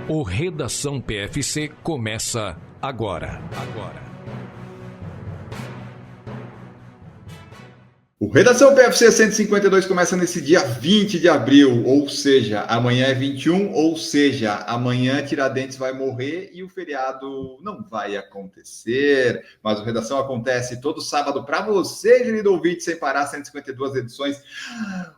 O Redação PFC começa agora. O Redação PFC 152 começa nesse dia 20 de abril, ou seja, amanhã é 21, ou seja, amanhã Tiradentes vai morrer e o feriado não vai acontecer, mas o Redação acontece todo sábado para você, querido ouvinte, sem parar, 152 edições.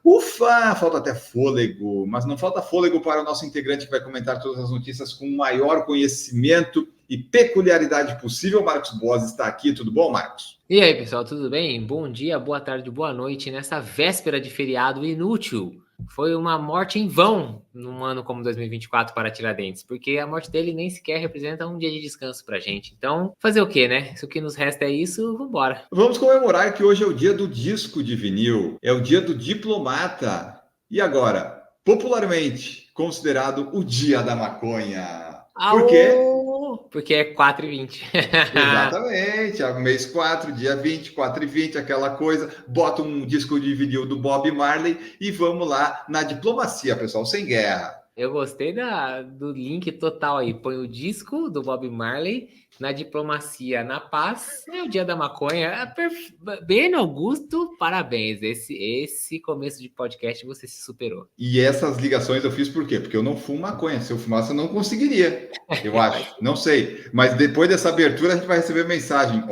Ufa, falta até fôlego, mas não falta fôlego para o nosso integrante que vai comentar todas as notícias com o maior conhecimento e peculiaridade possível. Marcos Boas está aqui, tudo bom, Marcos? E aí, pessoal, tudo bem? Bom dia, boa tarde, boa noite. Nessa véspera de feriado inútil, foi uma morte em vão num ano como 2024 para Tiradentes, porque a morte dele nem sequer representa um dia de descanso pra gente. Então, fazer o quê, né? Se o que nos resta é isso, vambora. Vamos comemorar que hoje é o dia do disco de vinil, é o dia do diplomata. E agora, popularmente considerado o dia da maconha. Por quê? Porque é 4h20. Exatamente, é o mês 4, dia 20, 4h20, aquela coisa. Bota um disco de vinil do Bob Marley e vamos lá na diplomacia, pessoal, sem guerra. Eu gostei do link total aí. Põe o disco do Bob Marley na diplomacia, na paz. É o dia da maconha. Bem, Augusto, parabéns. Esse começo de podcast você se superou. E essas ligações eu fiz por quê? Porque eu não fumo maconha. Se eu fumasse, eu não conseguiria. Eu acho. Não sei. Mas depois dessa abertura, a gente vai receber mensagem.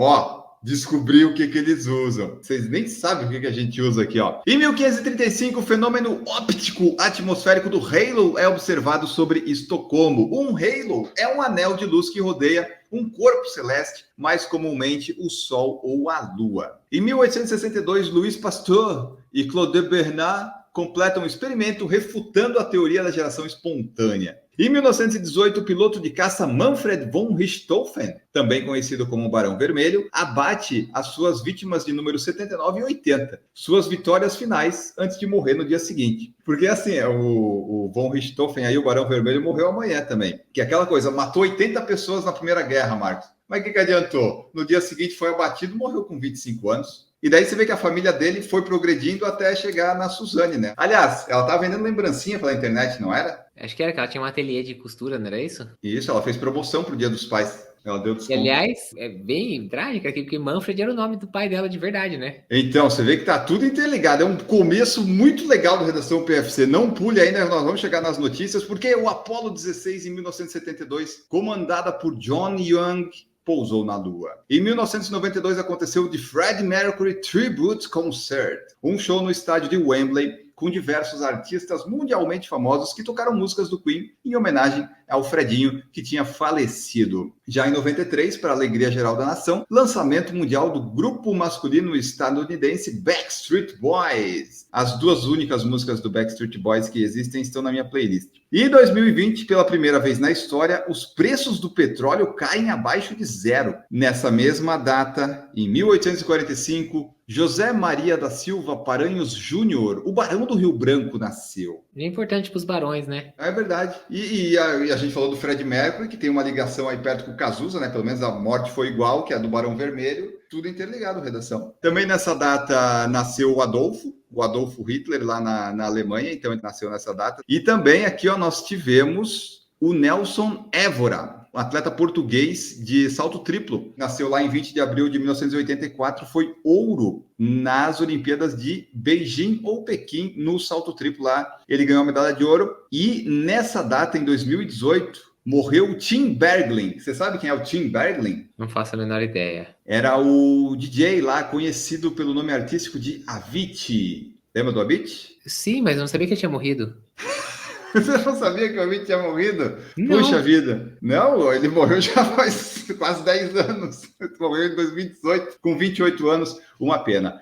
Descobrir o que eles usam. Vocês nem sabem o que a gente usa aqui, ó. Em 1535, o fenômeno óptico atmosférico do halo é observado sobre Estocolmo. Um halo é um anel de luz que rodeia um corpo celeste, mais comumente o Sol ou a Lua. Em 1862, Louis Pasteur e Claude Bernard completam um experimento refutando a teoria da geração espontânea. Em 1918, o piloto de caça Manfred von Richthofen, também conhecido como Barão Vermelho, abate as suas vítimas de número 79 e 80, suas vitórias finais, antes de morrer no dia seguinte. Porque assim, o von Richthofen, aí o Barão Vermelho, morreu amanhã também. Que é aquela coisa, matou 80 pessoas na Primeira Guerra, Marcos. Mas o que adiantou? No dia seguinte foi abatido, morreu com 25 anos. E daí você vê que a família dele foi progredindo até chegar na Suzane, né? Aliás, ela tava vendendo lembrancinha pela internet, não era? Acho que era que ela tinha um ateliê de costura, não era isso? Isso, ela fez promoção pro Dia dos Pais. Ela deu desconto. E, aliás, é bem trágico aqui, porque Manfred era o nome do pai dela de verdade, né? Então, você vê que tá tudo interligado. É um começo muito legal do Redação PFC. Não pule ainda, nós vamos chegar nas notícias, porque o Apollo 16, em 1972, comandada por John Young, pousou na Lua. Em 1992 aconteceu o The Freddie Mercury Tribute Concert, um show no estádio de Wembley com diversos artistas mundialmente famosos que tocaram músicas do Queen em homenagem ao Fredinho, que tinha falecido. Já em 93, para a alegria geral da nação, lançamento mundial do grupo masculino estadunidense Backstreet Boys. As duas únicas músicas do Backstreet Boys que existem estão na minha playlist. E em 2020, pela primeira vez na história, os preços do petróleo caem abaixo de zero. Nessa mesma data, em 1845, José Maria da Silva Paranhos Júnior, o Barão do Rio Branco, nasceu. É importante para os barões, né? É verdade. E a gente falou do Freddie Mercury, que tem uma ligação aí perto com o Cazuza, né? Pelo menos a morte foi igual, que é a do Barão Vermelho. Tudo interligado, redação. Também nessa data nasceu o Adolfo Hitler, lá na Alemanha. Então ele nasceu nessa data. E também aqui, ó, nós tivemos o Nelson Évora, um atleta português de salto triplo. Nasceu lá em 20 de abril de 1984, foi ouro nas Olimpíadas de Beijing ou Pequim, no salto triplo lá. Ele ganhou a medalha de ouro. E nessa data, em 2018, morreu o Tim Bergling. Você sabe quem é o Tim Bergling? Não faço a menor ideia. Era o DJ lá, conhecido pelo nome artístico de Avicii. Lembra do Avicii? Sim, mas eu não sabia que ele tinha morrido. Você não sabia que o Avicii tinha morrido? Não. Puxa vida. Não, ele morreu já faz quase 10 anos. Ele morreu em 2018, com 28 anos. Uma pena,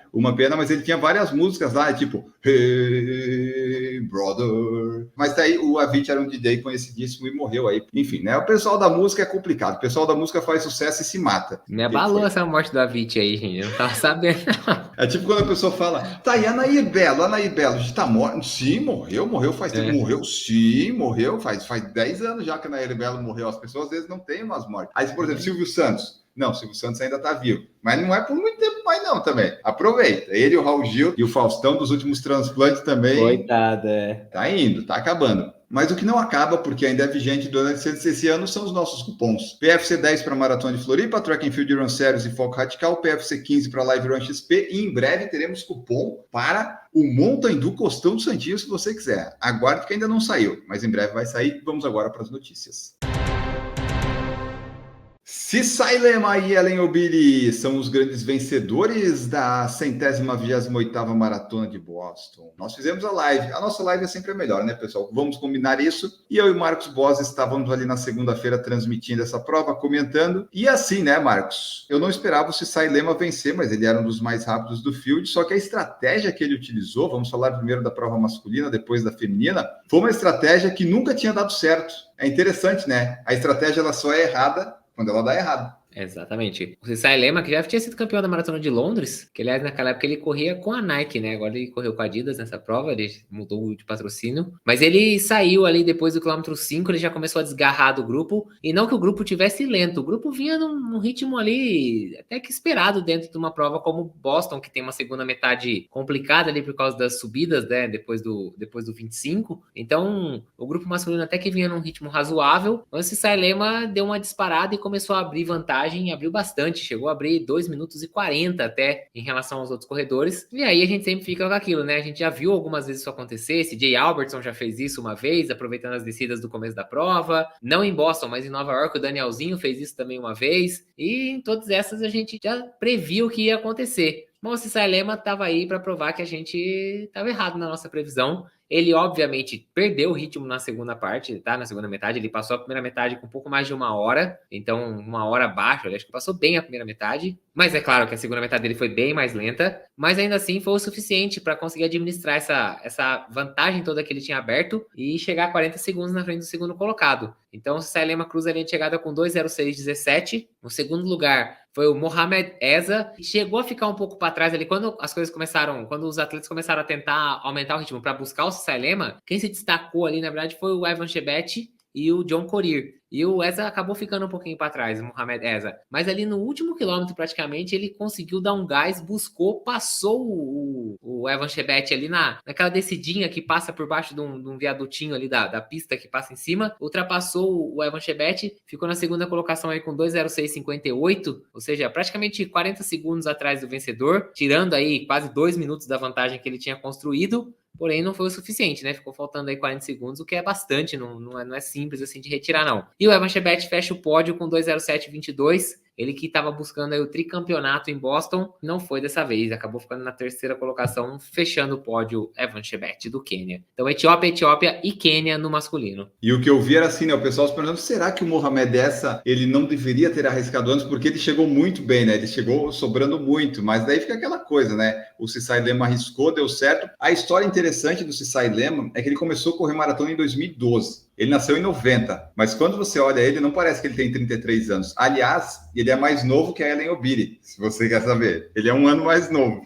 mas ele tinha várias músicas lá, tipo Hey Brother. Mas daí o Avicii era um DJ conhecidíssimo e morreu aí. Enfim, né? O pessoal da música é complicado. O pessoal da música faz sucesso e se mata. Me abalou essa morte do Avicii aí, gente. Eu não tava sabendo. É tipo quando a pessoa fala, tá, e a Anaí Belo, a gente tá morto? Sim, morreu faz tempo. Morreu? Sim, morreu. Faz 10 anos já que a Anaí Belo morreu. As pessoas às vezes não têm umas mortes. Aí, por exemplo, Silvio Santos. Não, Silvio Santos ainda tá vivo. Mas não é por muito tempo mais não também. Aproveita. Ele, o Raul Gil e o Faustão dos últimos transplantes também. Coitado, é. Tá indo, tá acabando. Mas o que não acaba, porque ainda é vigente durante esse ano, são os nossos cupons. PFC 10 para Maratona de Floripa, Track and Field Run Series e Foco Radical, PFC 15 para Live Run XP, e em breve teremos cupom para o Mountain do Costão do Santinho, se você quiser. Aguarde que ainda não saiu, mas em breve vai sair. Vamos agora para as notícias. Cissai Lema e Ellen Obiri são os grandes vencedores da 128ª Maratona de Boston. Nós fizemos a live. A nossa live é sempre a melhor, né, pessoal? Vamos combinar isso. E eu e o Marcos Boas estávamos ali na segunda-feira transmitindo essa prova, comentando. E assim, né, Marcos? Eu não esperava o Cissai Lema vencer, mas ele era um dos mais rápidos do field. Só que a estratégia que ele utilizou, vamos falar primeiro da prova masculina, depois da feminina, foi uma estratégia que nunca tinha dado certo. É interessante, né? A estratégia ela só é errada quando ela dá errado. Exatamente. O Cissai Lema, que já tinha sido campeão da Maratona de Londres, que aliás naquela época ele corria com a Nike, né? Agora ele correu com a Adidas nessa prova, ele mudou de patrocínio. Mas ele saiu ali depois do quilômetro 5, ele já começou a desgarrar do grupo. E não que o grupo tivesse lento, o grupo vinha num ritmo ali até que esperado dentro de uma prova como Boston, que tem uma segunda metade complicada ali por causa das subidas, né? Depois do 25. Então o grupo masculino até que vinha num ritmo razoável. Mas o Cissai Lema deu uma disparada e começou a abrir vantagem. Abriu bastante, chegou a abrir 2 minutos e 40 até em relação aos outros corredores, e aí a gente sempre fica com aquilo, né? A gente já viu algumas vezes isso acontecer, CJ Albertson já fez isso uma vez, aproveitando as descidas do começo da prova, não em Boston, mas em Nova York, o Danielzinho fez isso também uma vez, e em todas essas a gente já previu o que ia acontecer. Bom, o Cissai Lema estava aí para provar que a gente estava errado na nossa previsão. Ele, obviamente, perdeu o ritmo na segunda parte, tá? Na segunda metade, ele passou a primeira metade com um pouco mais de 1 hora, então 1 hora abaixo, ele acho que passou bem a primeira metade, mas é claro que a segunda metade dele foi bem mais lenta, mas ainda assim foi o suficiente para conseguir administrar essa vantagem toda que ele tinha aberto e chegar a 40 segundos na frente do segundo colocado. Então o Cissai Lema cruza a linha de chegada com 2:06:17, no segundo lugar foi o Mohamed Eza, que chegou a ficar um pouco para trás ali quando as coisas começaram, quando os atletas começaram a tentar aumentar o ritmo para buscar o Cissai Lema. Quem se destacou ali, na verdade, foi o Evan Chebet e o John Corir. E o Eza acabou ficando um pouquinho para trás, o Mohamed Eza. Mas ali no último quilômetro, praticamente, ele conseguiu dar um gás, buscou, passou o Evan Chebet ali naquela descidinha que passa por baixo de um viadutinho ali da pista que passa em cima. Ultrapassou o Evan Chebet, ficou na segunda colocação aí com 2:06:58, ou seja, praticamente 40 segundos atrás do vencedor, tirando aí quase 2 minutos da vantagem que ele tinha construído. Porém, não foi o suficiente, né? Ficou faltando aí 40 segundos, o que é bastante, não é simples assim de retirar, não. E o Evan Chebet fecha o pódio com 2:07:22. Ele que estava buscando aí o tricampeonato em Boston, não foi dessa vez, acabou ficando na terceira colocação, fechando o pódio Evan Chebet do Quênia. Então Etiópia e Quênia no masculino. E o que eu vi era assim, né, o pessoal se perguntando, será que o Mohamed Essa, ele não deveria ter arriscado antes, porque ele chegou muito bem, né, ele chegou sobrando muito, mas daí fica aquela coisa, né, o Cissai Lema arriscou, deu certo. A história interessante do Cissai Lema é que ele começou a correr maratona em 2012. Ele nasceu em 90, mas quando você olha ele, não parece que ele tem 33 anos. Aliás, ele é mais novo que a Ellen Obiri, se você quer saber. Ele é 1 ano mais novo.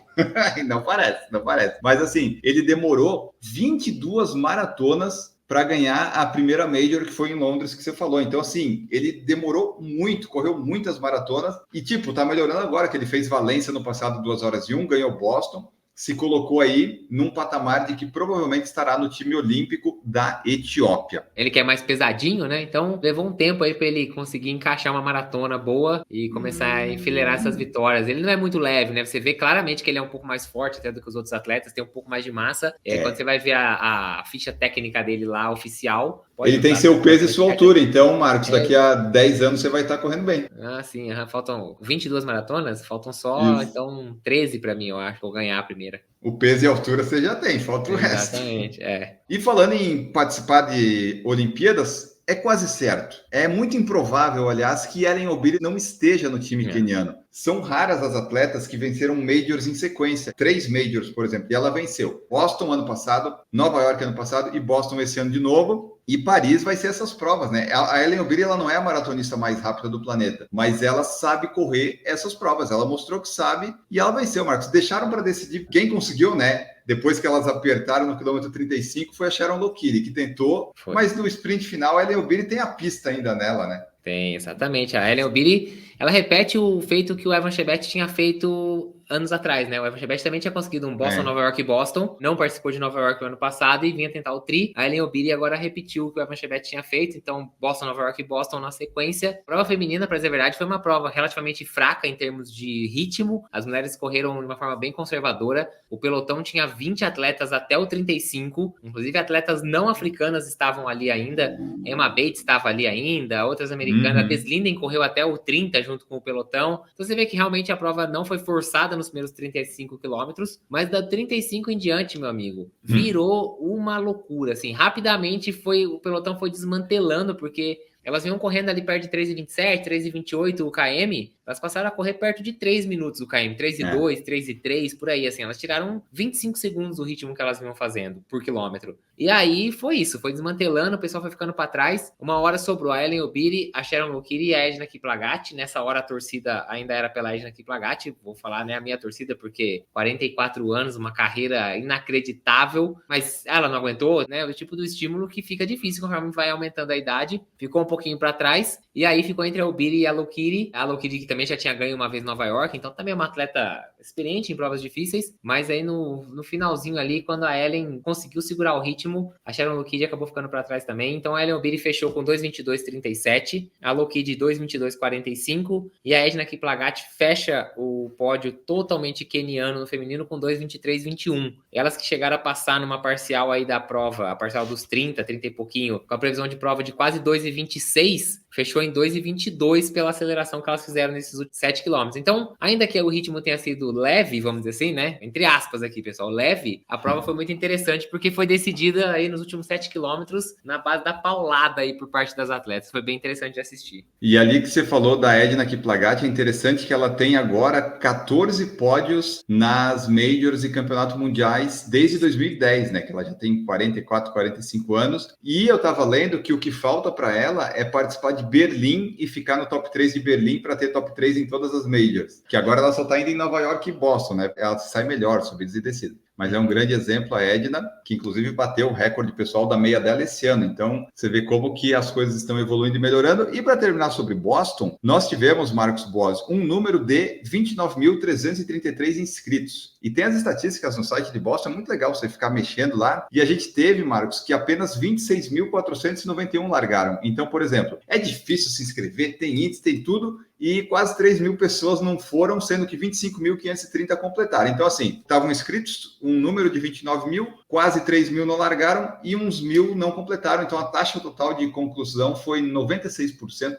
Não parece. Mas assim, ele demorou 22 maratonas para ganhar a primeira Major, que foi em Londres, que você falou. Então, assim, ele demorou muito, correu muitas maratonas e, tipo, tá melhorando agora, que ele fez Valência no passado 2:01, ganhou Boston, se colocou aí num patamar de que provavelmente estará no time olímpico da Etiópia. Ele que é mais pesadinho, né? Então levou um tempo aí para ele conseguir encaixar uma maratona boa e começar a enfileirar essas vitórias. Ele não é muito leve, né? Você vê claramente que ele é um pouco mais forte até do que os outros atletas, tem um pouco mais de massa. Quando você vai ver a ficha técnica dele lá, oficial... Ele tem seu peso e sua altura, então, Marcos, daqui a 10 anos você vai estar correndo bem. Ah, sim, faltam 22 maratonas, faltam só, então, 13 para mim, eu acho, vou ganhar a primeira. O peso e a altura você já tem, falta o resto. Exatamente, E falando em participar de Olimpíadas, é quase certo. É muito improvável, aliás, que Ellen Obiri não esteja no time queniano. São raras as atletas que venceram majors em sequência. 3 majors, por exemplo, e ela venceu. Boston ano passado, Nova York ano passado e Boston esse ano de novo. E Paris vai ser essas provas, né? A Ellen Obiri, ela não é a maratonista mais rápida do planeta, mas ela sabe correr essas provas. Ela mostrou que sabe e ela venceu, Marcos. Deixaram para decidir quem conseguiu, né? Depois que elas apertaram no quilômetro 35, foi a Sharon Lokiri, que tentou, mas no sprint final a Ellen Obiri tem a pista ainda nela, né? Tem, exatamente. A Ellen Obiri, ela repete o feito que o Evan Chebet tinha feito anos atrás, né? O Evan Chebet também tinha conseguido um Boston, Nova York e Boston, não participou de Nova York no ano passado e vinha tentar o tri. A Ellen Obiri agora repetiu o que o Evan Chebet tinha feito, então Boston, Nova York e Boston na sequência. Prova feminina, para dizer a verdade, foi uma prova relativamente fraca em termos de ritmo. As mulheres correram de uma forma bem conservadora. O pelotão tinha 20 atletas até o 35, inclusive atletas não africanas estavam ali ainda. Emma Bates estava ali ainda, outras americanas. A Tess Linden correu até o 30 junto com o pelotão. Então você vê que realmente a prova não foi forçada nos primeiros 35 quilômetros, mas da 35 em diante, meu amigo, virou uma loucura, assim, rapidamente o pelotão foi desmantelando, porque elas vinham correndo ali perto de 3,27, 3,28 o KM, elas passaram a correr perto de 3 minutos o KM, 3,2, 3,3, por aí, assim, elas tiraram 25 segundos do ritmo que elas vinham fazendo por quilômetro. E aí foi isso, foi desmantelando, o pessoal foi ficando para trás. Uma hora sobrou a Ellen Obiri, a Sharon Lokiri e a Edna Kiplagat. Nessa hora a torcida ainda era pela Edna Kiplagat, vou falar, né, a minha torcida, porque 44 anos, uma carreira inacreditável, mas ela não aguentou, né, o tipo do estímulo que fica difícil conforme vai aumentando a idade, ficou um pouquinho para trás, e aí ficou entre a Obiri e a Lokiri que também já tinha ganho uma vez em Nova York, então também é uma atleta experiente em provas difíceis, mas aí no finalzinho ali, quando a Ellen conseguiu segurar o ritmo, a Sharon Lokidi acabou ficando para trás também, então a Ellen Obiri fechou com 2:22:37, a Lokidi 2:22:45 e a Edna Kiplagat fecha o pódio totalmente queniano no feminino com 2:23:21. Elas que chegaram a passar numa parcial aí da prova, a parcial dos 30 e pouquinho, com a previsão de prova de quase 2:26, fechou em 2:22 pela aceleração que elas fizeram nesses 7 km. Então, ainda que o ritmo tenha sido leve, vamos dizer assim, né? Entre aspas aqui, pessoal, leve, a prova foi muito interessante porque foi decidida aí nos últimos 7 km na base da paulada aí por parte das atletas. Foi bem interessante de assistir. E ali que você falou da Edna Kiplagat, é interessante que ela tem agora 14 pódios nas Majors e Campeonatos Mundiais desde 2010, né? Que ela já tem 44, 45 anos. E eu tava lendo que o que falta para ela é participar de Berlim e ficar no top 3 de Berlim para ter top 3 em todas as Majors. Que agora ela só tá indo em Nova York e Boston, né? Ela sai melhor, subidas e descidas. Mas é um grande exemplo a Edna, que inclusive bateu o recorde pessoal da meia dela esse ano. Então, você vê como que as coisas estão evoluindo e melhorando. E para terminar sobre Boston, nós tivemos, Marcos Boas, um número de 29.333 inscritos. E tem as estatísticas no site de Boston, é muito legal você ficar mexendo lá. E a gente teve, Marcos, que apenas 26.491 largaram. Então, por exemplo, é difícil se inscrever, tem índice, tem tudo, e quase 3 mil pessoas não foram, sendo que 25.530 completaram. Então, assim, estavam inscritos um número de 29 mil, quase 3 mil não largaram e uns 1.000 não completaram. Então, a taxa total de conclusão foi 96,4%.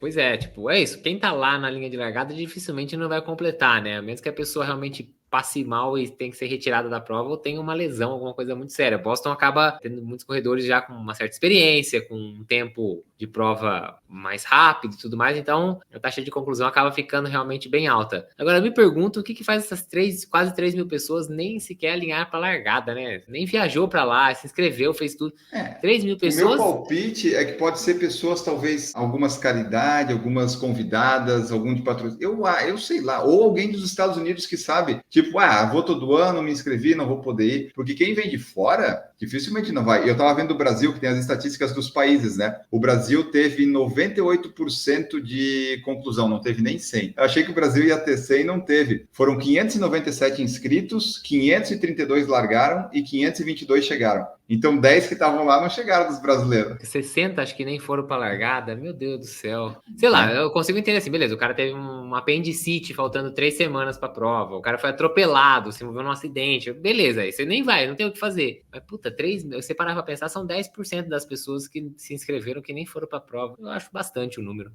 Pois é, tipo, é isso. Quem tá lá na linha de largada dificilmente não vai completar, né? A menos que a pessoa realmente passe mal e tem que ser retirada da prova ou tenha uma lesão, alguma coisa muito séria. Boston acaba tendo muitos corredores já com uma certa experiência, com um tempo de prova mais rápido e tudo mais, então a taxa de conclusão acaba ficando realmente bem alta. Agora, eu me pergunto o que faz essas quase 3 mil pessoas nem sequer alinhar para a largada, né? Nem viajou para lá, se inscreveu, fez tudo. 3 mil pessoas... O meu palpite é que pode ser pessoas, talvez, algumas caridade, algumas convidadas, algum de patrocínio, eu sei lá, ou alguém dos Estados Unidos que sabe, tipo, vou todo ano, me inscrevi, não vou poder ir, porque quem vem de fora, dificilmente não vai. Eu estava vendo o Brasil, que tem as estatísticas dos países, né? O Brasil teve 98% de conclusão, não teve nem 100. Eu achei que o Brasil ia ter 100, não teve. Foram 597 inscritos, 532 largaram e 522 chegaram. Então, 10 que estavam lá não chegaram dos brasileiros. 60, acho que nem foram para largada. Meu Deus do céu. Sei lá, eu consigo entender assim, beleza, o cara teve um apendicite faltando 3 semanas para a prova, o cara foi atropelado, se envolveu num acidente, beleza, aí você nem vai, não tem o que fazer. Mas, puta, 3 mil, você parar para pensar, são 10% das pessoas que se inscreveram que nem foram para a prova. Eu acho bastante o número.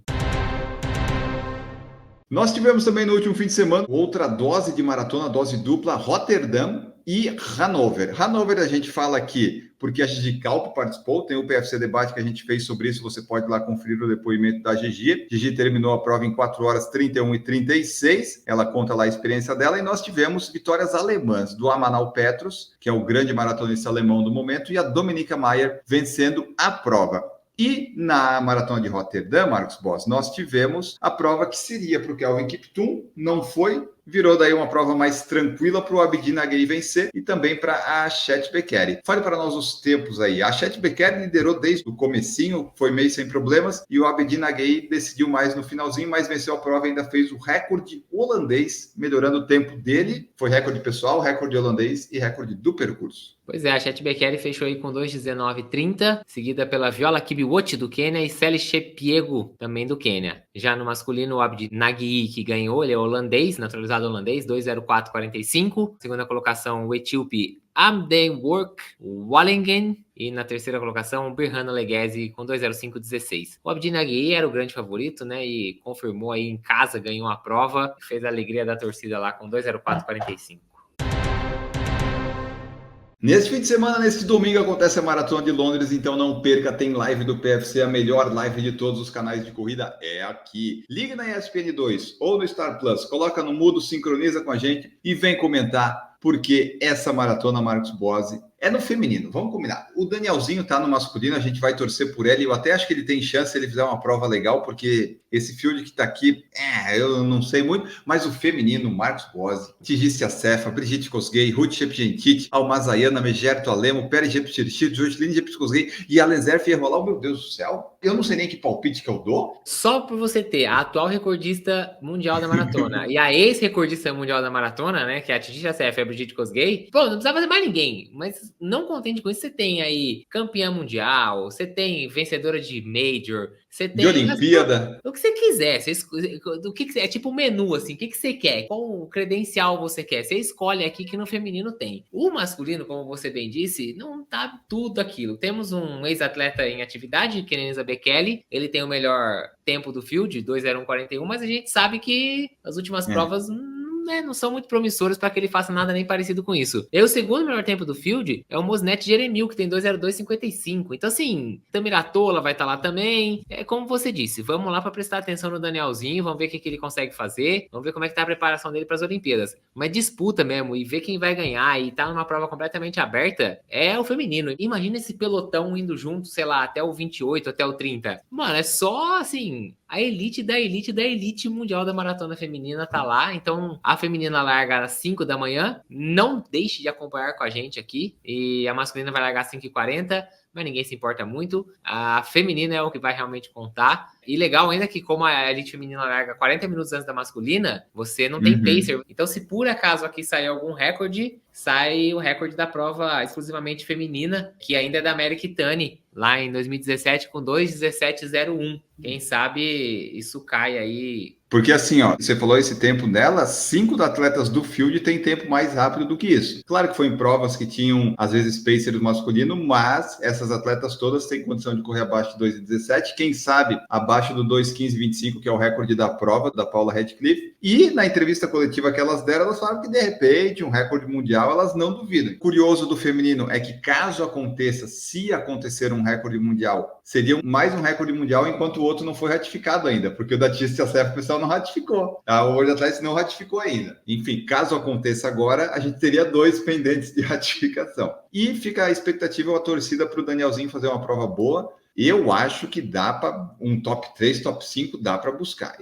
Nós tivemos também no último fim de semana outra dose de maratona, dose dupla, Rotterdam e Hannover. Hannover a gente fala aqui porque a Gigi Calpo participou, tem o PFC Debate que a gente fez sobre isso, você pode ir lá conferir o depoimento da Gigi. Gigi terminou a prova em 4 horas 31 e 36, ela conta lá a experiência dela, e nós tivemos vitórias alemãs, do Amanal Petros, que é o grande maratonista alemão do momento, e a Dominika Maier vencendo a prova. E na maratona de Rotterdam, Marcos Boss, nós tivemos a prova que seria para o Kelvin Kiptum, não foi, virou daí uma prova mais tranquila para o Abdi Naguei vencer e também para a Chet Bekele. Fale para nós os tempos aí. A Chet Bekele liderou desde o comecinho, foi meio sem problemas, e o Abdi Naguei decidiu mais no finalzinho, mas venceu a prova e ainda fez o recorde holandês, melhorando o tempo dele. Foi recorde pessoal, recorde holandês e recorde do percurso. Pois é, a Chet Bekele fechou aí com 2:19:30, seguida pela Viola Kibiwott do Quênia e Sally Chepiego, também do Quênia. Já no masculino, o Abdi Naguei, que ganhou, ele é holandês, naturalizado holandês, 2:04:45. Segunda colocação, o etíope Amdenwork Wallingen. E na terceira colocação, o Birhanu Leghezi com 2:05:16. O Abdi Naguei era o grande favorito, né? E confirmou aí em casa, ganhou a prova, fez a alegria da torcida lá com 2:04:45. Neste fim de semana, neste domingo, acontece a Maratona de Londres, então não perca, tem live do PFC, a melhor live de todos os canais de corrida é aqui. Ligue na ESPN2 ou no Star Plus, coloca no mudo, sincroniza com a gente e vem comentar, porque essa maratona, Marcos Bose, é no feminino, vamos combinar. O Danielzinho tá no masculino, a gente vai torcer por ele, eu até acho que ele tem chance se ele fizer uma prova legal, porque esse field que tá aqui, eu não sei muito, mas o feminino, Marcos Bose, Tigícia Cefa, Brigitte Kosgei, Ruth Shepgentit, Almazayana, Megerto Alemo, Pérez Jepchirchit, Joseline Jepchirchit e Alenzer Fierrolau, meu Deus do céu, eu não sei nem que palpite que eu dou. Só por você ter a atual recordista mundial da maratona e a ex-recordista mundial da maratona, né, que é a Tigícia Cefa e a Brigitte Kosgei, pô, não precisava fazer mais ninguém, mas não contente com isso, você tem aí campeã mundial, você tem vencedora de Major, você tem... De Olimpíada. O que você quiser, é tipo um menu, assim, o que você quer, qual credencial você quer, você escolhe aqui que no feminino tem. O masculino, como você bem disse, não tá tudo aquilo. Temos um ex-atleta em atividade, Kenenisa Bekele, ele tem o melhor tempo do field, 2:01:41, mas a gente sabe que as últimas provas... não são muito promissoras para que ele faça nada nem parecido com isso. E o segundo melhor tempo do field é o Mosnet Jeremil, que tem 2:02:55. Então, assim, Tamiratola vai estar lá também. É como você disse, vamos lá para prestar atenção no Danielzinho, vamos ver o que ele consegue fazer, vamos ver como é que tá a preparação dele para as Olimpíadas. Mas disputa mesmo, e ver quem vai ganhar, e tá numa prova completamente aberta, é o feminino. Imagina esse pelotão indo junto, sei lá, até o 28, até o 30. Mano, é só, assim... A elite da elite da elite mundial da maratona feminina tá lá. Então, a feminina larga às 5 da manhã. Não deixe de acompanhar com a gente aqui. E a masculina vai largar às 5:40. Mas ninguém se importa muito. A feminina é o que vai realmente contar. E legal ainda que, como a elite feminina larga 40 minutos antes da masculina, você não tem pacer. Então, se por acaso aqui sair algum recorde, sai o recorde da prova exclusivamente feminina, que ainda é da Mary Keitany, lá em 2017, com 2:17:01. Quem sabe isso cai aí. Porque assim, ó, você falou esse tempo dela, 5 atletas do field têm tempo mais rápido do que isso. Claro que foi em provas que tinham, às vezes, pacer masculino, mas essas atletas todas têm condição de correr abaixo de 2:17, quem sabe abaixo do 2:15:25, que é o recorde da prova, da Paula Radcliffe. E na entrevista coletiva que elas deram, elas falaram que, de repente, um recorde mundial, elas não duvidam. Curioso do feminino é que, caso aconteça, se acontecer um recorde mundial, seria mais um recorde mundial, enquanto o outro não foi ratificado ainda, porque o da Tigícia Cefa, o pessoal não ratificou. O World Athletics não ratificou ainda. Enfim, caso aconteça agora, a gente teria 2 pendentes de ratificação. E fica a expectativa, a torcida para o Danielzinho fazer uma prova boa. Eu acho que dá para um top 3, top 5, dá para buscar.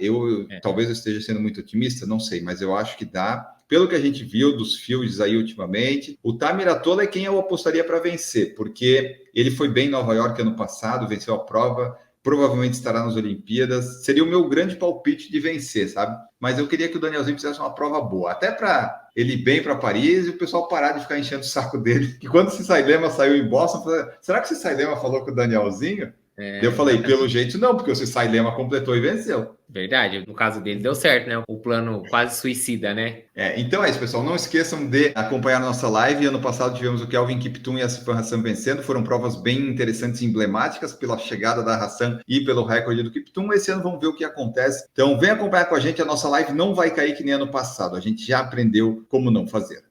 Talvez eu esteja sendo muito otimista, não sei, mas eu acho que dá. Pelo que a gente viu dos fields aí ultimamente, o Tamiratola é quem eu apostaria para vencer, porque ele foi bem em Nova York ano passado, venceu a prova, provavelmente estará nas Olimpíadas. Seria o meu grande palpite de vencer, sabe? Mas eu queria que o Danielzinho fizesse uma prova boa, até para ele ir bem para Paris e o pessoal parar de ficar enchendo o saco dele. Que quando o Cissy Lema saiu em Boston, eu falei, será que o Cissy Lema falou com o Danielzinho? Eu falei, pelo jeito não, porque o Cissy Lema completou e venceu. Verdade, no caso dele deu certo, né? O plano quase suicida, né? Então é isso, pessoal. Não esqueçam de acompanhar a nossa live. Ano passado tivemos o Kelvin Kiptum e a Sifan Hassan vencendo. Foram provas bem interessantes e emblemáticas pela chegada da Hassan e pelo recorde do Kiptum. Esse ano vamos ver o que acontece. Então vem acompanhar com a gente. A nossa live não vai cair que nem ano passado. A gente já aprendeu como não fazer.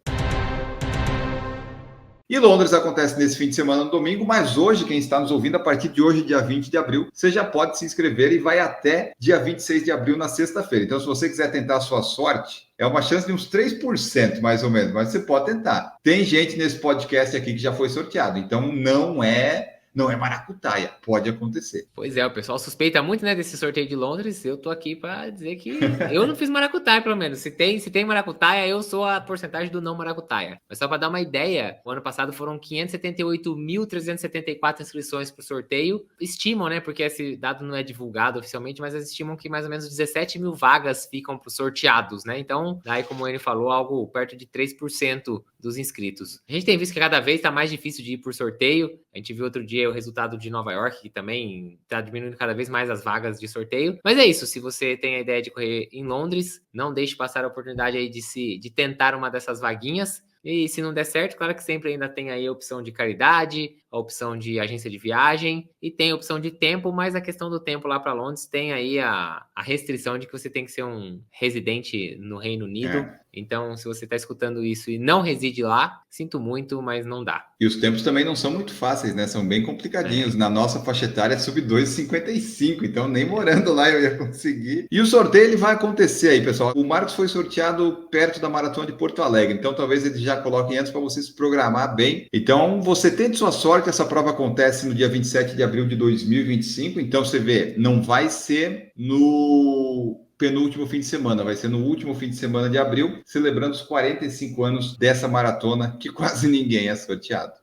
E Londres acontece nesse fim de semana, no domingo, mas hoje, quem está nos ouvindo, a partir de hoje, dia 20 de abril, você já pode se inscrever e vai até dia 26 de abril, na sexta-feira. Então, se você quiser tentar a sua sorte, é uma chance de uns 3%, mais ou menos, mas você pode tentar. Tem gente nesse podcast aqui que já foi sorteado, então não é Não é maracutaia, pode acontecer. Pois é, o pessoal suspeita muito, né, desse sorteio de Londres. Eu tô aqui para dizer que eu não fiz maracutaia, pelo menos. Se tem maracutaia, eu sou a porcentagem do não maracutaia. Mas só para dar uma ideia, o ano passado foram 578.374 inscrições para o sorteio. Estimam, né, porque esse dado não é divulgado oficialmente, mas eles estimam que mais ou menos 17 mil vagas ficam para os sorteados, né? Então, daí, como ele falou, algo perto de 3% dos inscritos. A gente tem visto que cada vez está mais difícil de ir por sorteio. A gente viu outro dia o resultado de Nova York, que também está diminuindo cada vez mais as vagas de sorteio. Mas é isso, se você tem a ideia de correr em Londres, não deixe passar a oportunidade aí de tentar uma dessas vaguinhas. E se não der certo, claro que sempre ainda tem aí a opção de caridade, a opção de agência de viagem e tem a opção de tempo, mas a questão do tempo lá para Londres tem aí a restrição de que você tem que ser um residente no Reino Unido. Então, se você está escutando isso e não reside lá, sinto muito, mas não dá. E os tempos também não são muito fáceis, né? São bem complicadinhos. Na nossa faixa etária é sub 2,55, então nem morando lá eu ia conseguir. E o sorteio ele vai acontecer aí, pessoal. O Marcos foi sorteado perto da Maratona de Porto Alegre, então talvez ele já coloque antes para você se programar bem. Então, você tente sua sorte, essa prova acontece no dia 27 de abril de 2025, então você vê, não vai ser no penúltimo fim de semana, vai ser no último fim de semana de abril, celebrando os 45 anos dessa maratona que quase ninguém é sorteado.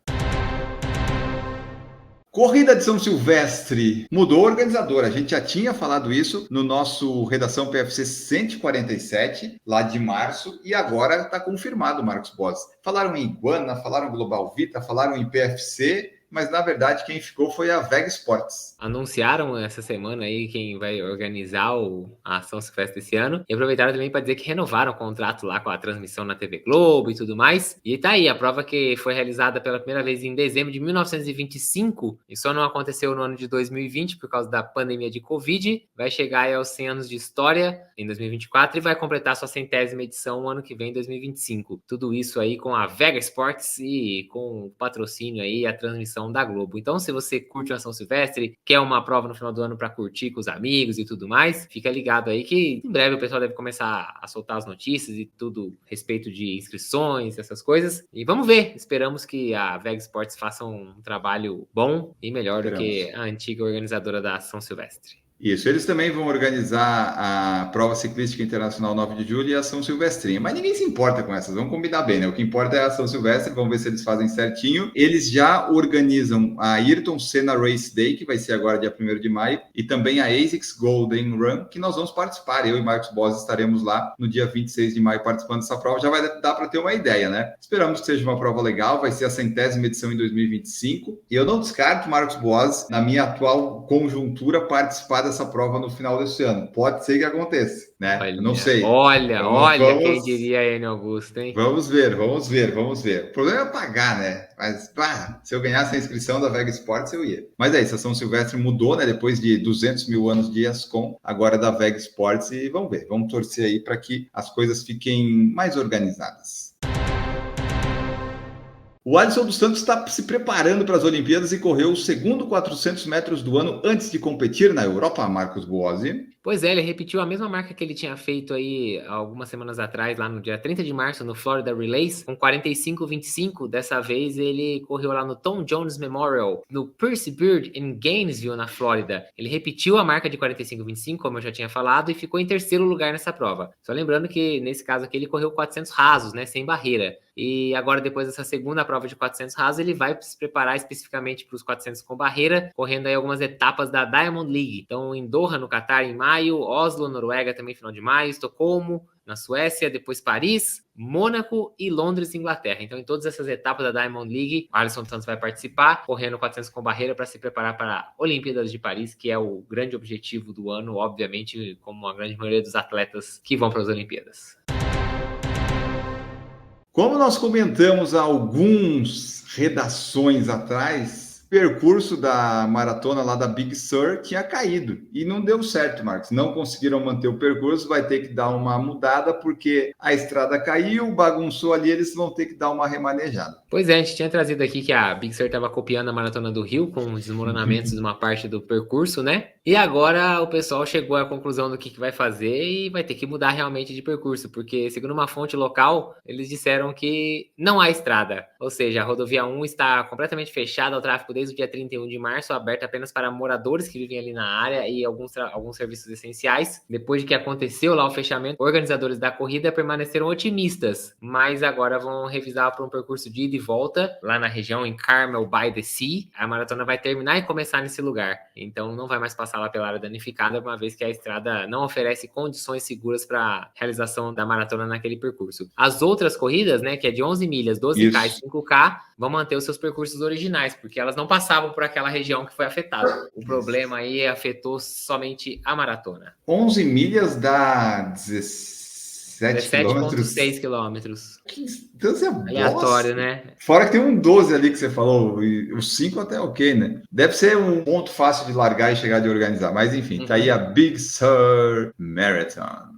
Corrida de São Silvestre mudou o organizador. A gente já tinha falado isso no nosso Redação PFC 147, lá de março, e agora está confirmado, Marcos Boas. Falaram em Iguana, falaram Global Vita, falaram em PFC, mas na verdade quem ficou foi a Vega Sports. Anunciaram essa semana aí quem vai organizar a São Silvestre esse ano e aproveitaram também para dizer que renovaram o contrato lá com a transmissão na TV Globo e tudo mais. E tá aí, a prova que foi realizada pela primeira vez em dezembro de 1925 e só não aconteceu no ano de 2020 por causa da pandemia de Covid, vai chegar aí aos 100 anos de história em 2024 e vai completar sua 100ª edição no ano que vem, em 2025. Tudo isso aí com a Vega Sports e com o patrocínio aí, a transmissão da Globo. Então, se você curte uma São Silvestre, quer uma prova no final do ano para curtir com os amigos e tudo mais, fica ligado aí que em breve o pessoal deve começar a soltar as notícias e tudo a respeito de inscrições, essas coisas. E vamos ver, esperamos que a Vega Sports faça um trabalho bom e melhor do que a antiga organizadora da São Silvestre. Isso, eles também vão organizar a Prova Ciclística Internacional 9 de Julho e a São Silvestrinha, mas ninguém se importa com essas, vamos combinar bem, né? O que importa é a São Silvestre, vamos ver se eles fazem certinho. Eles já organizam a Ayrton Senna Race Day, que vai ser agora dia 1º de maio, e também a ASICS Golden Run, que nós vamos participar. Eu e Marcos Boas estaremos lá no dia 26 de maio participando dessa prova, já vai dar para ter uma ideia, né? Esperamos que seja uma prova legal, vai ser a 100ª edição em 2025, e eu não descarto, Marcos Boas, na minha atual conjuntura, participar dessa prova no final desse ano. Pode ser que aconteça, né? Olha, não sei. Olha, quem diria Enio Augusto, hein? Vamos ver. O problema é pagar, né? Mas, se eu ganhasse a inscrição da Vega Sports, eu ia. Mas é isso, a São Silvestre mudou, né? Depois de 200 mil anos de Ascom, agora da Vega Sports, e vamos ver. Vamos torcer aí para que as coisas fiquem mais organizadas. O Alisson dos Santos está se preparando para as Olimpíadas e correu o segundo 400 metros do ano antes de competir na Europa, Marcos Boazzi. Pois é, ele repetiu a mesma marca que ele tinha feito aí algumas semanas atrás, lá no dia 30 de março, no Florida Relays, com 45,25. Dessa vez ele correu lá no Tom Jones Memorial, no Percy Bird em Gainesville, na Flórida. Ele repetiu a marca de 45,25, como eu já tinha falado, e ficou em terceiro lugar nessa prova. Só lembrando que nesse caso aqui ele correu 400 rasos, né, sem barreira. E agora, depois dessa segunda prova de 400 rasos, ele vai se preparar especificamente para os 400 com barreira, correndo aí algumas etapas da Diamond League. Então, em Doha, no Catar, em maio, Oslo, Noruega, também final de maio, Estocolmo, na Suécia, depois Paris, Mônaco e Londres, Inglaterra. Então, em todas essas etapas da Diamond League, o Alisson Santos vai participar, correndo 400 com barreira para se preparar para a Olimpíadas de Paris, que é o grande objetivo do ano, obviamente, como a grande maioria dos atletas que vão para as Olimpíadas. Como nós comentamos há algumas redações atrás, o percurso da maratona lá da Big Sur tinha caído e não deu certo, Marcos. Não conseguiram manter o percurso, vai ter que dar uma mudada porque a estrada caiu, bagunçou ali, eles vão ter que dar uma remanejada. Pois é, a gente tinha trazido aqui que a Big Sur estava copiando a Maratona do Rio com desmoronamentos de uma parte do percurso, né? E agora o pessoal chegou à conclusão do que vai fazer e vai ter que mudar realmente de percurso, porque segundo uma fonte local, eles disseram que não há estrada. Ou seja, a rodovia 1 está completamente fechada ao tráfego desde o dia 31 de março, aberta apenas para moradores que vivem ali na área e alguns serviços essenciais. Depois de que aconteceu lá o fechamento, organizadores da corrida permaneceram otimistas, mas agora vão revisar para um percurso de ida e volta, lá na região em Carmel by the Sea. A maratona vai terminar e começar nesse lugar, então não vai mais passar lá pela área danificada, uma vez que a estrada não oferece condições seguras para realização da maratona naquele percurso. As outras corridas, né, que é de 11 milhas, 12K e 5K, vão manter os seus percursos originais, porque elas não passavam por aquela região que foi afetada. O problema aí afetou somente a maratona. 11 milhas dá 17,6 quilômetros. Que distância aleatório, né? Fora que tem um 12 ali que você falou, e os 5 até ok, né? Deve ser um ponto fácil de largar e chegar de organizar, mas enfim, tá aí a Big Sur Marathon.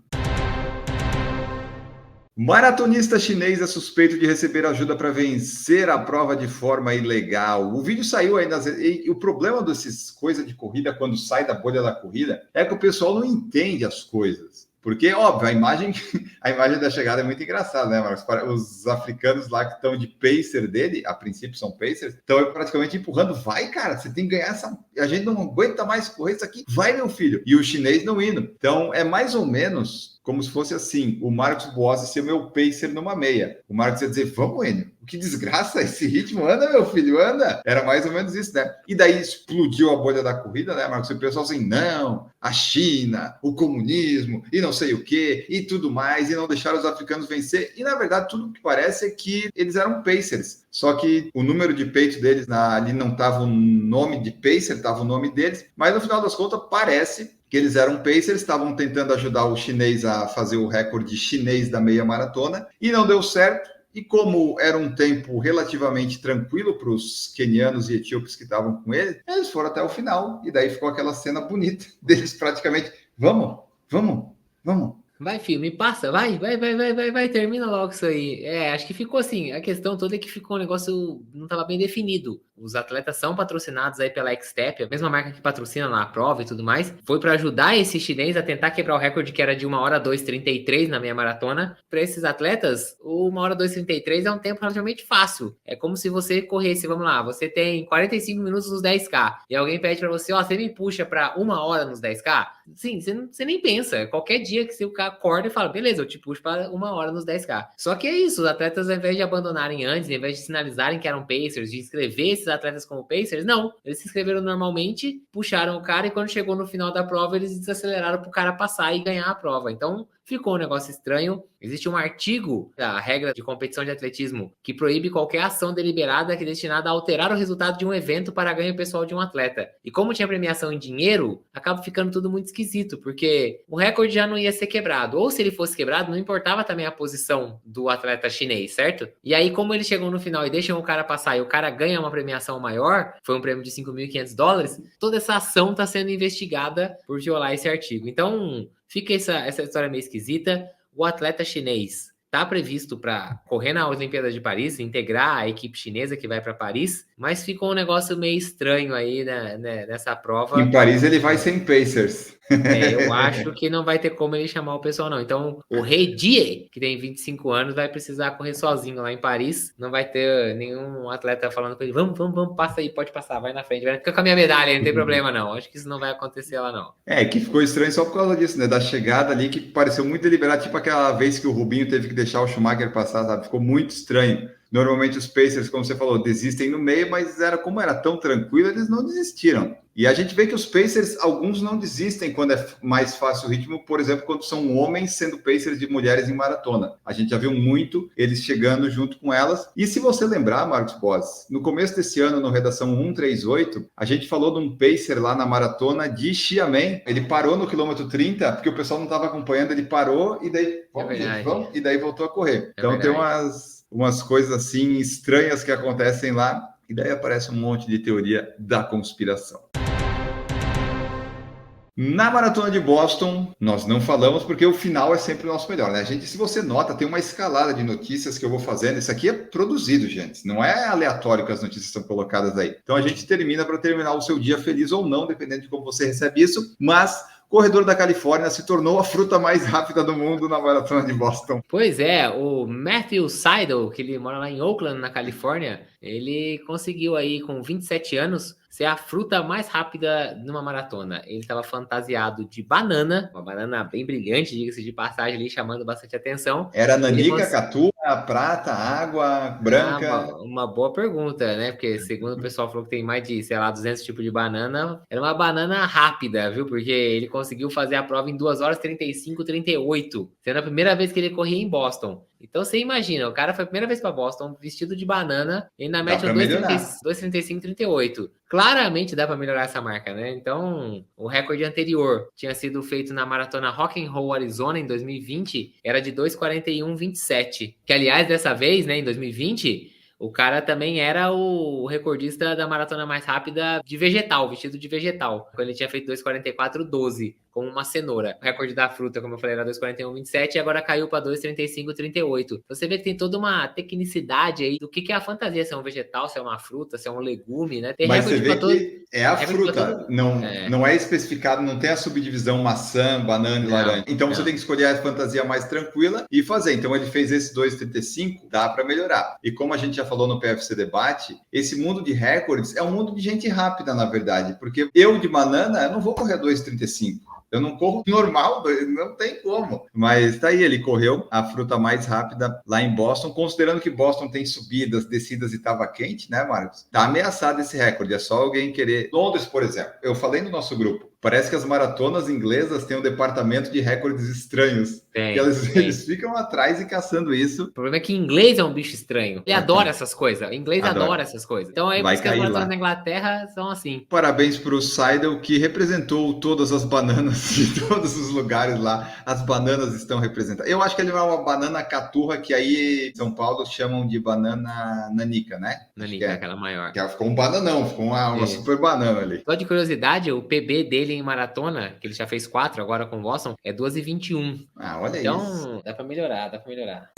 Maratonista chinês é suspeito de receber ajuda para vencer a prova de forma ilegal. O vídeo saiu aí e o problema dessas coisas de corrida, quando sai da bolha da corrida, é que o pessoal não entende as coisas. Porque, óbvio, a imagem da chegada é muito engraçada, né, Marcos? Os africanos lá que estão de pacer dele, a princípio são pacers, estão praticamente empurrando. Vai, cara, você tem que ganhar essa... A gente não aguenta mais correr isso aqui. Vai, meu filho. E o chinês não indo. Então, é mais ou menos como se fosse assim, o Marcos Boas ser meu pacer numa meia. O Marcos ia dizer, vamos, Enio, que desgraça, esse ritmo, anda, meu filho, anda. Era mais ou menos isso, né? E daí explodiu a bolha da corrida, né, Marcos? E o pessoal assim, não, a China, o comunismo, e não sei o quê, e tudo mais, e não deixaram os africanos vencer. E, na verdade, tudo que parece é que eles eram pacers. Só que o número de peito deles ali não estava o nome de pacer, estava o nome deles. Mas, no final das contas, parece que eles eram pacers, estavam tentando ajudar o chinês a fazer o recorde chinês da meia maratona, e não deu certo. E como era um tempo relativamente tranquilo para os quenianos e etíopes que estavam com ele, eles foram até o final. E daí ficou aquela cena bonita deles praticamente, vamos. Vai, filho, me passa, vai, termina logo isso aí. Acho que ficou assim, a questão toda é que ficou um negócio, não estava bem definido. Os atletas são patrocinados aí pela Xtep, a mesma marca que patrocina lá a prova e tudo mais. Foi para ajudar esse chinês a tentar quebrar o recorde que era de 1h02:33 na meia maratona. Para esses atletas, o 1h02:33 é um tempo relativamente fácil. É como se você corresse, vamos lá, você tem 45 minutos nos 10K e alguém pede para você, você me puxa para 1 hora nos 10K? Sim, você nem pensa. Qualquer dia que o cara acorda e fala, beleza, eu te puxo para 1 hora nos 10K. Só que é isso, os atletas, ao invés de abandonarem antes, ao invés de sinalizarem que eram pacers, de inscrever esses atletas como pacers, não. Eles se inscreveram normalmente, puxaram o cara e quando chegou no final da prova, eles desaceleraram para o cara passar e ganhar a prova. Então, ficou um negócio estranho. Existe um artigo da regra de competição de atletismo que proíbe qualquer ação deliberada que é destinada a alterar o resultado de um evento para ganho pessoal de um atleta. E como tinha premiação em dinheiro, acaba ficando tudo muito esquisito, porque o recorde já não ia ser quebrado. Ou se ele fosse quebrado, não importava também a posição do atleta chinês, certo? E aí, como eles chegam no final e deixam o cara passar e o cara ganha uma premiação maior, foi um prêmio de $5.500, toda essa ação está sendo investigada por violar esse artigo. Então, fica essa história meio esquisita. O atleta chinês está previsto para correr na Olimpíada de Paris, integrar a equipe chinesa que vai para Paris, mas ficou um negócio meio estranho aí nessa prova. Em Paris ele vai sem pacers. Eu acho que não vai ter como ele chamar o pessoal, não. Então, o Rei Die, que tem 25 anos, vai precisar correr sozinho lá em Paris. Não vai ter nenhum atleta falando com ele, vamos, passa aí, pode passar, vai na frente. Fica com a minha medalha, não tem problema, não. Acho que isso não vai acontecer lá, não. Que ficou estranho só por causa disso, né? Da chegada ali, que pareceu muito deliberado, tipo aquela vez que o Rubinho teve que deixar o Schumacher passar, sabe? Ficou muito estranho. Normalmente os Pacers, como você falou, desistem no meio, mas como era tão tranquilo, eles não desistiram. E a gente vê que os Pacers, alguns não desistem quando é mais fácil o ritmo, por exemplo, quando são homens sendo Pacers de mulheres em maratona. A gente já viu muito eles chegando junto com elas. E se você lembrar, Marcos Boas, no começo desse ano, no Redação 138, a gente falou de um Pacer lá na maratona de Xiamen. Ele parou no quilômetro 30, porque o pessoal não estava acompanhando, ele parou e daí, vamos, e daí voltou a correr. Então tem umas coisas assim estranhas que acontecem lá, e daí aparece um monte de teoria da conspiração. Na Maratona de Boston, nós não falamos porque o final é sempre o nosso melhor, né? Gente, se você nota, tem uma escalada de notícias que eu vou fazendo. Isso aqui é produzido, gente. Não é aleatório que as notícias são colocadas aí. Então a gente termina para terminar o seu dia feliz ou não, dependendo de como você recebe isso. Mas corredor da Califórnia, se tornou a fruta mais rápida do mundo na maratona de Boston. Pois é, o Matthew Seidel, que ele mora lá em Oakland, na Califórnia, ele conseguiu aí com 27 anos ser a fruta mais rápida numa maratona. Ele estava fantasiado de banana, uma banana bem brilhante, diga-se de passagem ali, chamando bastante atenção. Era nanica, catua, prata, água, branca? Uma boa pergunta, né? Porque segundo o pessoal falou que tem mais de, sei lá, 200 tipos de banana. Era uma banana rápida, viu? Porque ele conseguiu fazer a prova em 2 horas 35:38, sendo a primeira vez que ele corria em Boston. Então você imagina, o cara foi a primeira vez para Boston vestido de banana e ainda mete um 2:35:38. Claramente dá para melhorar essa marca, né? Então, o recorde anterior tinha sido feito na maratona Rock and Roll Arizona em 2020, era de 2:41:27. Que aliás, dessa vez, né, em 2020, o cara também era o recordista da maratona mais rápida de vegetal, vestido de vegetal. Quando ele tinha feito 2:44:12, como uma cenoura. O recorde da fruta, como eu falei, era 2:41:27 e agora caiu para 2:35:38. Você vê que tem toda uma tecnicidade aí do que é a fantasia, se é um vegetal, se é uma fruta, se é um legume, né? Tem Mas você vê que é a fruta, não é especificado, não tem a subdivisão maçã, banana e laranja. Então você tem que escolher a fantasia mais tranquila e fazer. Então ele fez esse 2:35, dá para melhorar. E como a gente já falou no PFC Debate, esse mundo de recordes é um mundo de gente rápida, na verdade, porque eu de banana, eu não vou correr 2:35. Eu não corro normal, não tem como. Mas tá aí, ele correu a fruta mais rápida lá em Boston, considerando que Boston tem subidas, descidas e estava quente, né, Marcos? Tá ameaçado esse recorde, é só alguém querer. Londres, por exemplo, eu falei no nosso grupo, parece que as maratonas inglesas têm um departamento de recordes estranhos. Eles ficam atrás e caçando isso. O problema é que inglês é um bicho estranho. Ele adora essas coisas. O inglês adora essas coisas. Então aí por isso que as maratonas na Inglaterra são assim. Parabéns para o Seidel, que representou todas as bananas de todos os lugares lá. As bananas estão representadas. Eu acho que ele é uma banana caturra, que aí em São Paulo chamam de banana nanica, né? Nanica, aquela maior. Que ela ficou um bananão, ficou uma super banana ali. Só de curiosidade, o PB dele em maratona, que ele já fez 4 agora com o Boston, é 12:21. Olha então, isso. Então, dá para melhorar.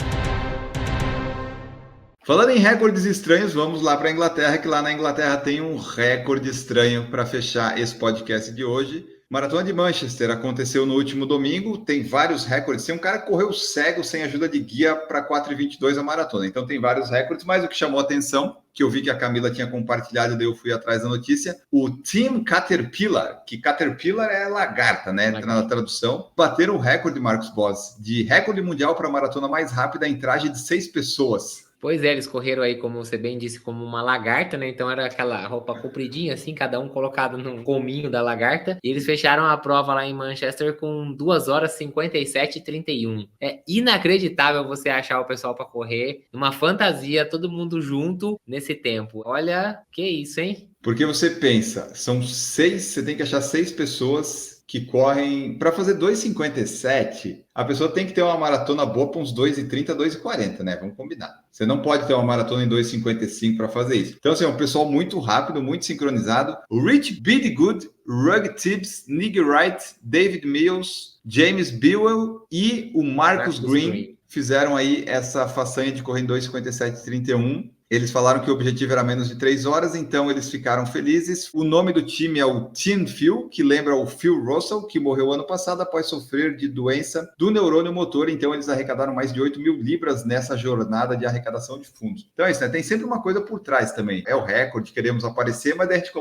Falando em recordes estranhos, vamos lá para a Inglaterra, que lá na Inglaterra tem um recorde estranho para fechar esse podcast de hoje. Maratona de Manchester aconteceu no último domingo, tem vários recordes. Tem um cara que correu cego sem ajuda de guia para 4:22 a maratona. Então tem vários recordes, mas o que chamou a atenção, que eu vi que a Camila tinha compartilhado, daí eu fui atrás da notícia, o Team Caterpillar, que Caterpillar é lagarta, né? Na tradução, bateram o recorde, Marcos Boss, de recorde mundial para a maratona mais rápida em traje de 6 pessoas. Pois é, eles correram aí, como você bem disse, como uma lagarta, né? Então era aquela roupa compridinha, assim, cada um colocado num gominho da lagarta. E eles fecharam a prova lá em Manchester com 2 horas 57:31. É inacreditável você achar o pessoal para correr numa fantasia, todo mundo junto nesse tempo. Olha, que isso, hein? Porque você pensa, são 6, você tem que achar 6 pessoas que correm para fazer 2:57. A pessoa tem que ter uma maratona boa para uns 2:30, 2:40, né? Vamos combinar. Você não pode ter uma maratona em 2:55 para fazer isso. Então, assim, é um pessoal muito rápido, muito sincronizado. O Rich Bidegood, Rug Tibbs, Nick Wright, David Mills, James Bewell e o Marcus Green fizeram aí essa façanha de correr em 2:57:31. Eles falaram que o objetivo era menos de 3 horas, então eles ficaram felizes. O nome do time é o Team Phil, que lembra o Phil Russell, que morreu ano passado após sofrer de doença do neurônio motor. Então eles arrecadaram mais de 8.000 libras nessa jornada de arrecadação de fundos. Então é isso, né? Tem sempre uma coisa por trás também. É o recorde, queremos aparecer, mas daí a gente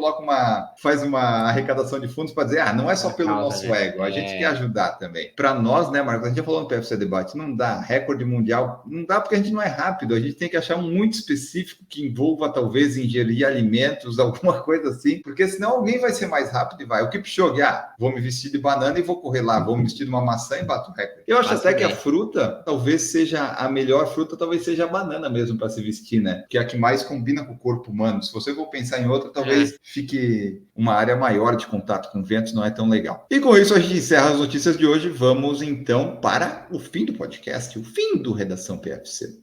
faz uma arrecadação de fundos para dizer, não é só pelo nosso ego, a gente quer ajudar também. Para nós, né, Marcos, a gente já falou no PFC Debate, não dá recorde mundial, não dá porque a gente não é rápido, a gente tem que achar um muito específico que envolva talvez ingerir alimentos, alguma coisa assim, porque senão alguém vai ser mais rápido e vai. O Kipchoge, vou me vestir de banana e vou correr lá, vou me vestir de uma maçã e bato o recorde. Eu acho até que a fruta talvez seja a melhor fruta, talvez seja a banana mesmo para se vestir, né? Que é a que mais combina com o corpo humano. Se você for pensar em outra, talvez fique uma área maior de contato com ventos, não é tão legal. E com isso a gente encerra as notícias de hoje. Vamos então para o fim do podcast, o fim do Redação PFC.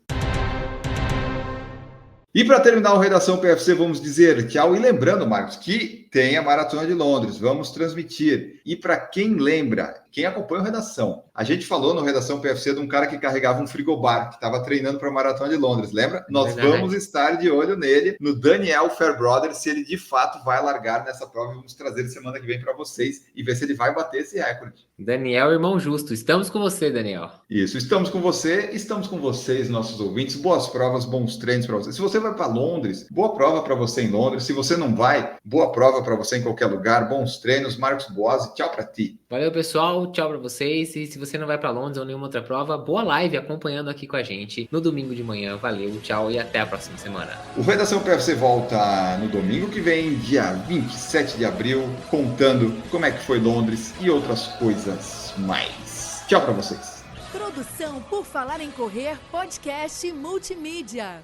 E para terminar o Redação PFC, vamos dizer tchau. E lembrando, Marcos, que tem a Maratona de Londres, vamos transmitir. E para quem lembra, quem acompanha o Redação, A gente falou no Redação PFC de um cara que carregava um frigobar, que estava treinando para a Maratona de Londres, lembra? Nós vamos estar de olho nele, no Daniel Fairbrother, se ele de fato vai largar nessa prova. Vamos trazer ele semana que vem para vocês e ver se ele vai bater esse recorde. Daniel, irmão justo. Estamos com você, Daniel. Isso, estamos com você, estamos com vocês, nossos ouvintes. Boas provas, bons treinos para vocês. Se você vai para Londres, boa prova para você em Londres. Se você não vai, boa prova para você em qualquer lugar. Bons treinos. Marcos Boazzi, tchau para ti. Valeu, pessoal. Tchau para vocês. E se você não vai para Londres ou nenhuma outra prova, boa live acompanhando aqui com a gente no domingo de manhã. Valeu, tchau e até a próxima semana. O Redação PFC volta no domingo que vem, dia 27 de abril, contando como é que foi Londres e outras coisas mais. Tchau para vocês. Produção por Falar em Correr, podcast multimídia.